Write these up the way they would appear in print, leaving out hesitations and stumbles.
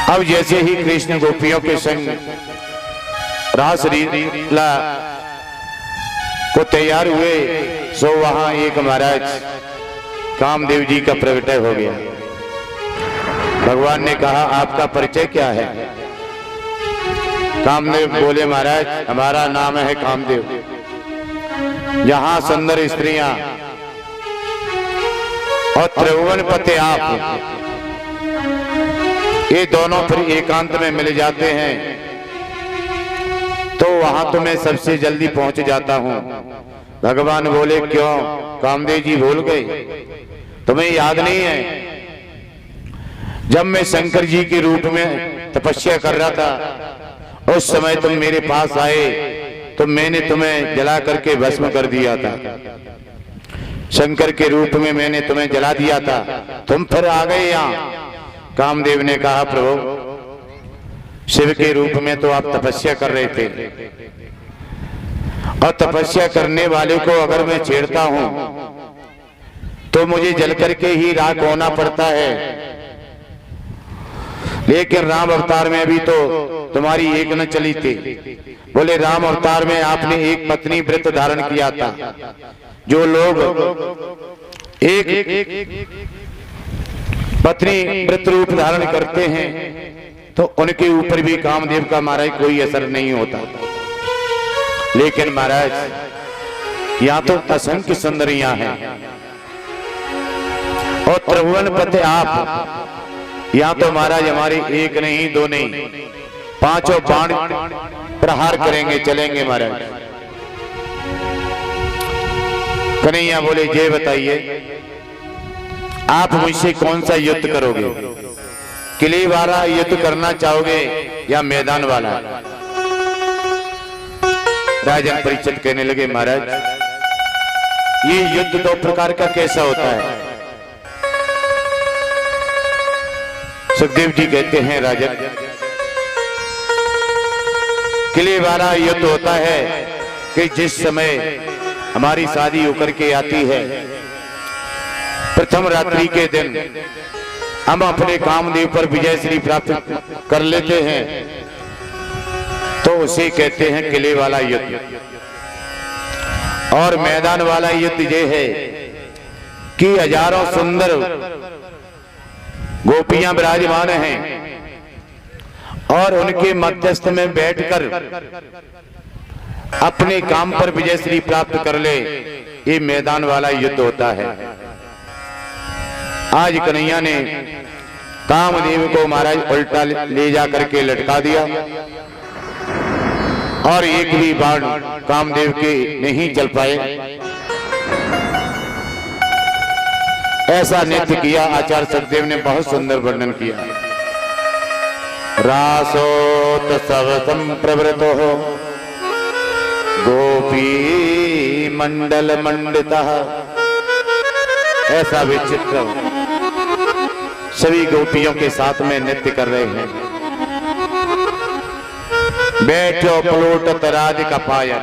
अब जैसे ही कृष्ण गोपियों के संग रास लीला को तैयार हुए, सो वहां एक महाराज कामदेव जी का प्रगटय हो गया। भगवान ने कहा, आपका परिचय क्या है? कामदेव बोले, महाराज हमारा नाम है कामदेव। यहाँ सुंदर स्त्रियां और त्रिभुवन पति आप, ये दोनों फिर एकांत में मिल जाते हैं तो वहां तो मैं सबसे जल्दी पहुंच जाता हूं। भगवान बोले, क्यों कामदेव जी भूल गए? तुम्हें याद नहीं है जब मैं शंकर जी के रूप में तपस्या कर रहा था, उस समय तुम मेरे पास आए तो मैंने तुम्हें जला करके भस्म कर दिया था। शंकर के रूप में मैंने तुम्हें जला दिया था, तुम फिर आ गए यहाँ। कामदेव ने कहा, प्रभु शिव के रूप में तो आप तपस्या कर रहे थे, और तपस्या करने वाले को अगर मैं छेड़ता हूं तो मुझे जल करके ही राख होना पड़ता है। लेकिन राम अवतार में भी तो तुम्हारी एक न चली थी। बोले, राम अवतार में आपने एक पत्नी व्रत धारण किया था। जो लोग एक पत्नी व्रत रूप धारण करते हैं तो उनके ऊपर भी कामदेव का महाराज कोई असर नहीं होता। लेकिन महाराज यहाँ तो असंख्य सुंदरियां हैं और त्रिभुवन पति आप, यहाँ तो महाराज हमारे एक नहीं दो नहीं पांचों बाण प्रहार करेंगे, चलेंगे महाराज। कन्हैया बोले, जय बताइए आप मुझसे कौन सा युद्ध करोगे? किले वाला युद्ध करना चाहोगे या मैदान वाला? राजन परीक्षित कहने लगे, महाराज ये युद्ध दो प्रकार का कैसा होता है? सुखदेव जी कहते हैं, राजन किले वाला युद्ध होता है कि जिस समय हमारी शादी होकर के आती है, प्रथम रात्रि के दिन हम अपने कामदेव पर विजय श्री प्राप्त कर लेते हैं तो उसे कहते हैं किले वाला युद्ध। और मैदान वाला युद्ध ये है कि हजारों सुंदर गोपियां विराजमान हैं और उनके मध्यस्थ में बैठकर अपने काम पर विजय श्री प्राप्त कर ले, ये मैदान वाला युद्ध होता है। आज कन्हैया ने कामदेव को महाराज उल्टा ले जा करके लटका दिया और एक भी बाण कामदेव के नहीं चल पाए। ऐसा नृत्य किया आचार्य सुखदेव ने, बहुत सुंदर वर्णन किया। रासोत्सव संप्रवृतो गोपी मंडल मंडितः, ऐसा विचित्र सभी गोपियों के साथ में नृत्य कर रहे हैं। बैठो पलोटत राधिका पायल।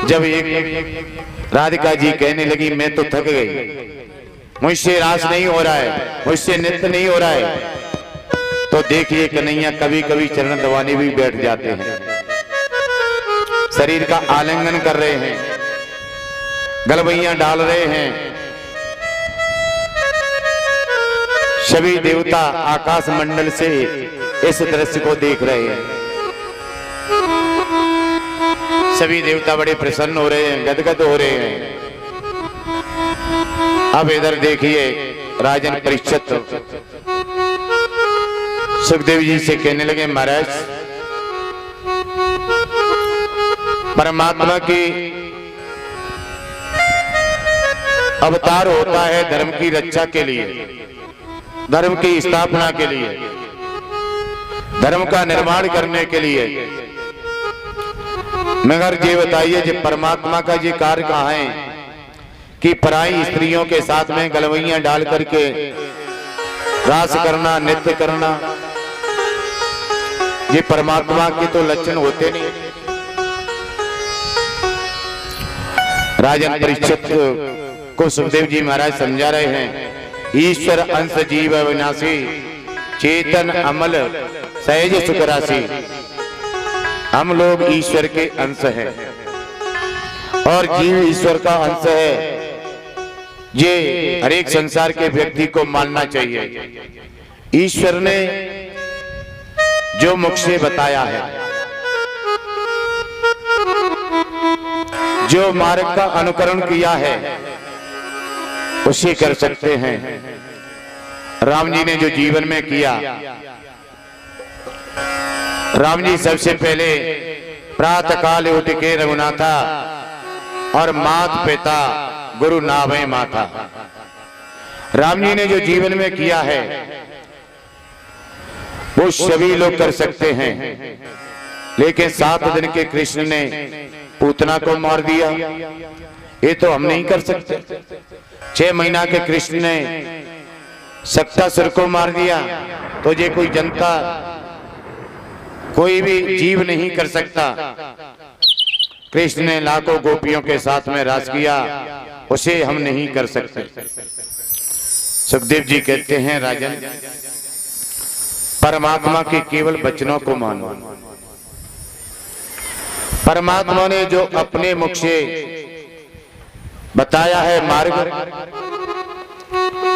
जब एक राधिका जी कहने लगी, मैं तो थक गई, मुझसे रास नहीं हो रहा है, मुझसे नृत्य नहीं हो रहा है, तो देखिए कन्हैया कभी कभी चरण दबाने भी बैठ जाते हैं, शरीर का आलिंगन कर रहे हैं, गलवैया डाल रहे हैं। सभी देवता आकाश मंडल से इस दृश्य को देख रहे हैं। सभी देवता बड़े प्रसन्न हो रहे हैं, गदगद हो रहे हैं। अब इधर देखिए राजन परीक्षित सुखदेव जी से कहने लगे, महाराज परमात्मा की अवतार होता है धर्म की रक्षा के लिए, धर्म की स्थापना के लिए, धर्म का निर्माण करने के लिए। मगर ये बताइए, जो परमात्मा का ये कार्य कहाँ है कि पराई स्त्रियों के साथ में गलवैयां डाल करके रास करना, नृत्य करना, ये परमात्मा के तो लक्षण होते नहीं। राजन परीक्षित को सुखदेव जी महाराज समझा रहे हैं, ईश्वर अंश जीव अविनाशी चेतन अमल सहज सुख राशि। हम लोग ईश्वर के अंश हैं और जीव ईश्वर का अंश है। ये हर एक संसार के व्यक्ति को मानना चाहिए। ईश्वर ने जो मुख से बताया है, जो मार्ग का अनुकरण किया है, उसे कर सकते हैं। राम जी ने जो जीवन में किया, राम जी सबसे पहले प्रातः काल उठ के रघुनाथा और मात पिता गुरु नाभय माता। राम जी ने जो जीवन में किया है वो सभी लोग कर सकते हैं, लेकिन 7 दिन के कृष्ण ने पूतना को मार दिया, ये तो हम नहीं कर सकते। 6 महीना के कृष्ण ने सक्तासुर को मार दिया, तो ये कोई जनता, कोई भी जीव नहीं कर सकता। कृष्ण ने लाखों गोपियों के साथ में राज किया, उसे हम नहीं कर सकते। सुखदेव जी कहते हैं, राजन, परमात्मा के केवल वचनों को मानो। परमात्मा ने जो अपने मुख से बताया है मार्ग,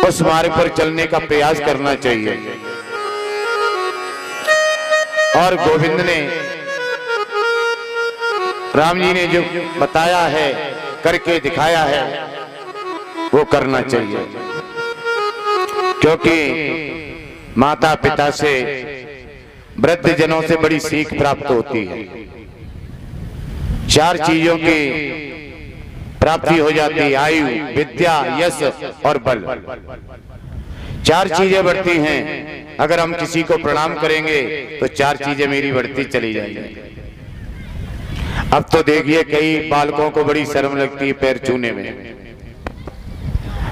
उस मार्ग पर चलने का प्रयास करना चाहिए। और गोविंद ने, राम जी ने जो बताया है, करके दिखाया है, वो करना चाहिए। क्योंकि माता पिता से, वृद्ध जनों से बड़ी सीख प्राप्त होती है। 4 चीजों की प्राप्ति हो जाती है, आयु, विद्या, यश और बल। 4 चीजें बढ़ती हैं। अगर हम किसी को प्रणाम करेंगे तो 4 चीजें मेरी बढ़ती चली जाएंगी। अब तो देखिए, कई बालकों को बड़ी शर्म लगती है पैर छूने में।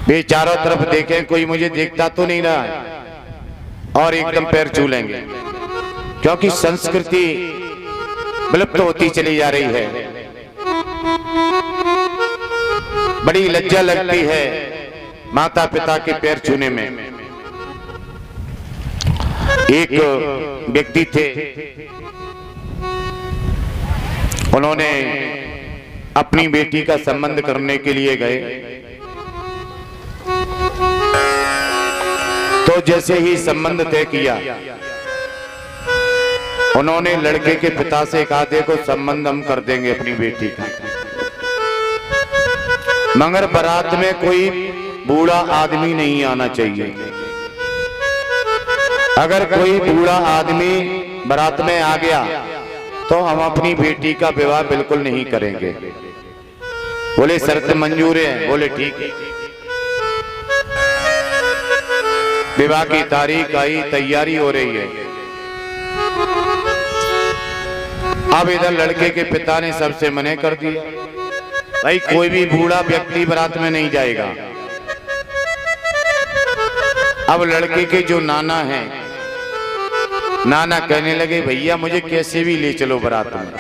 वे चारों तरफ देखें, कोई मुझे देखता तो नहीं रहा है, और एकदम पैर छू लेंगे, क्योंकि संस्कृति विलुप्त होती चली जा रही है। बड़ी लज्जा लगती है माता पिता के पैर छूने में। एक व्यक्ति थे, उन्होंने अपनी बेटी का संबंध करने के लिए गए, तो जैसे ही संबंध तय किया, उन्होंने लड़के के पिता से कहा, देखो संबंध हम कर देंगे अपनी बेटी का, मगर बारात में कोई बूढ़ा आदमी नहीं आना चाहिए। अगर कोई बूढ़ा आदमी बारात में आ गया तो हम अपनी बेटी का विवाह बिल्कुल नहीं करेंगे। बोले शर्त मंजूर है? बोले ठीक है। विवाह की तारीख आई, तैयारी हो रही है। अब इधर लड़के के पिता ने सबसे मना कर दिया, भाई कोई भी बूढ़ा व्यक्ति बारात में नहीं जाएगा। अब लड़के के जो नाना हैं, नाना कहने लगे, भैया मुझे कैसे भी ले चलो बारात में,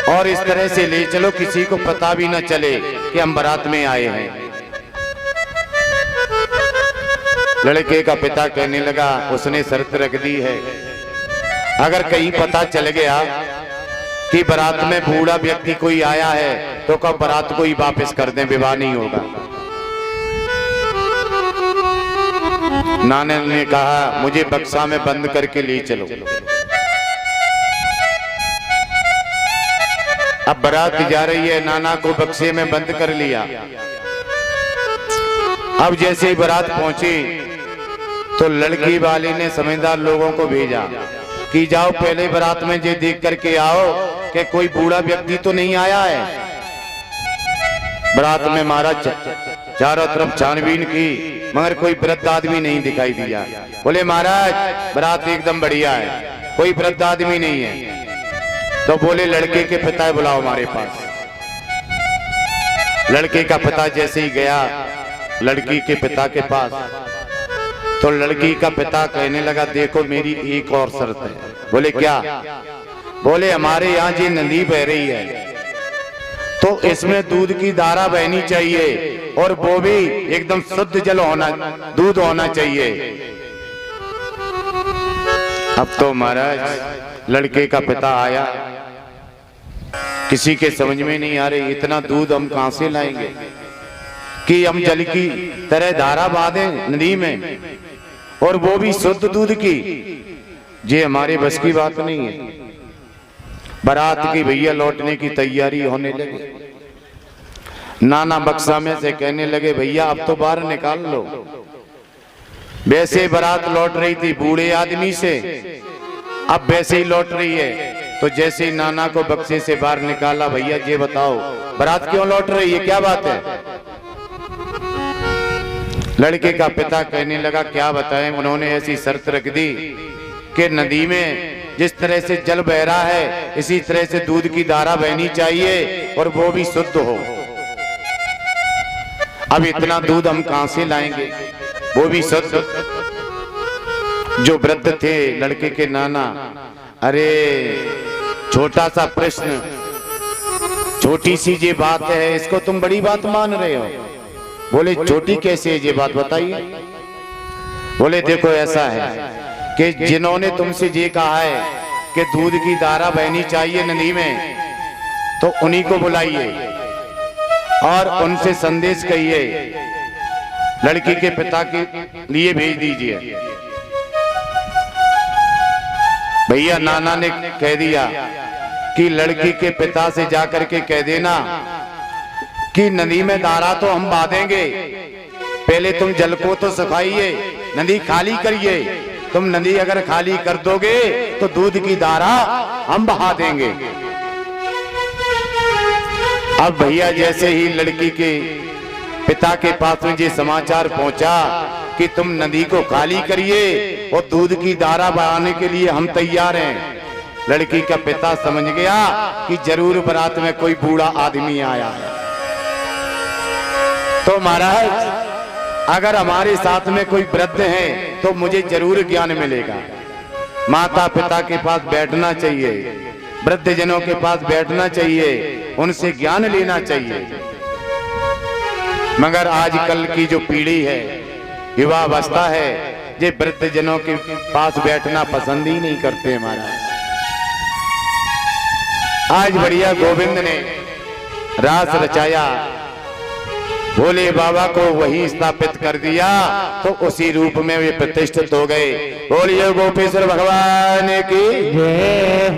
और इस तरह से ले चलो किसी को पता भी ना चले कि हम बारात में आए हैं। लड़के का पिता कहने लगा, उसने शर्त रख दी है, अगर कहीं पता चल गया कि बारात में बूढ़ा व्यक्ति कोई आया है तो कब बारात को ही वापस कर दें, विवाह नहीं होगा। नाने ने कहा, मुझे बक्सा में बंद करके ले चलो। अब बारात जा रही है, नाना को बक्से में बंद कर लिया। अब जैसे ही बारात पहुंची तो लड़की वाली ने समझदार लोगों को भेजा कि जाओ पहले बारात में ये देख करके आओ कि कोई बूढ़ा व्यक्ति तो नहीं आया है। बारात में महाराज चारों तरफ छानबीन की, मगर कोई वृद्ध आदमी नहीं दिखाई दिया। बोले महाराज बारात एकदम बढ़िया है, कोई वृद्ध आदमी नहीं है। तो बोले लड़के के पिता बुलाओ हमारे पास। लड़के का पिता जैसे ही गया लड़की के पिता के पास, तो लड़की का पिता कहने लगा, देखो मेरी एक और शर्त है। बोले क्या? बोले हमारे यहाँ जी नदी बह रही है तो इसमें दूध की धारा बहनी चाहिए, और वो भी एकदम शुद्ध जल होना, दूध होना चाहिए। अब तो महाराज लड़के का पिता आया, किसी के समझ में नहीं आ रही इतना दूध हम कहां से लाएंगे कि हम जल की तरह धारा बांधें नदी में, और वो भी शुद्ध दूध की। ये हमारे बस की बात नहीं है। बारात की भैया लौटने की तैयारी होने लगी। नाना बक्सा में से कहने लगे भैया अब तो बाहर निकाल लो। वैसे बारात लौट रही थी बूढ़े आदमी से, अब वैसे ही लौट रही है। तो जैसे ही नाना को बक्से से बाहर निकाला, भैया ये बताओ बारात क्यों लौट रही है, क्या बात है? लड़के का पिता कहने लगा क्या बताएं, उन्होंने ऐसी शर्त रख दी कि नदी में जिस तरह से जल बह रहा है इसी तरह से दूध की धारा बहनी चाहिए और वो भी शुद्ध हो। अब इतना दूध हम कहां से लाएंगे, वो भी शुद्ध। जो वृद्ध थे लड़के के नाना, अरे छोटा सा प्रश्न, छोटी सी ये बात है, इसको तुम बड़ी बात मान रहे हो? बोले छोटी कैसे है ये बात बताइए। बोले देखो ऐसा है कि जिन्होंने तुमसे ये कहा है कि दूध की धारा बहनी चाहिए नदी में, तो उन्हीं को बुलाइए और उनसे संदेश कहिए, लड़की के पिता के लिए भेज दीजिए। भैया नाना ने कह दिया कि लड़की के पिता से जाकर के कह देना कि नदी में धारा तो हम बांधेंगे, पहले तुम जल को तो सुखाइए, नदी खाली करिए। तुम नदी अगर खाली कर दोगे तो दूध की धारा हम बहा देंगे। अब भैया जैसे ही लड़की के पिता के पास में ये समाचार पहुंचा कि तुम नदी को खाली करिए और दूध की धारा बहाने के लिए हम तैयार हैं, लड़की का पिता समझ गया कि जरूर बारात में कोई बूढ़ा आदमी आया है। तो महाराज अगर हमारे साथ में कोई वृद्ध है तो मुझे जरूर ज्ञान मिलेगा। माता पिता के पास बैठना चाहिए, वृद्ध जनों के पास बैठना चाहिए, उनसे ज्ञान लेना चाहिए। मगर आजकल की जो पीढ़ी है, युवा अवस्था है, ये वृद्ध जनों के पास बैठना पसंद ही नहीं करते। महाराज आज बढ़िया गोविंद ने रास रचाया, भोले बाबा को वही स्थापित कर दिया, तो उसी रूप में वे प्रतिष्ठित हो गए। बोलिए गोपेश्वर भगवान की जय।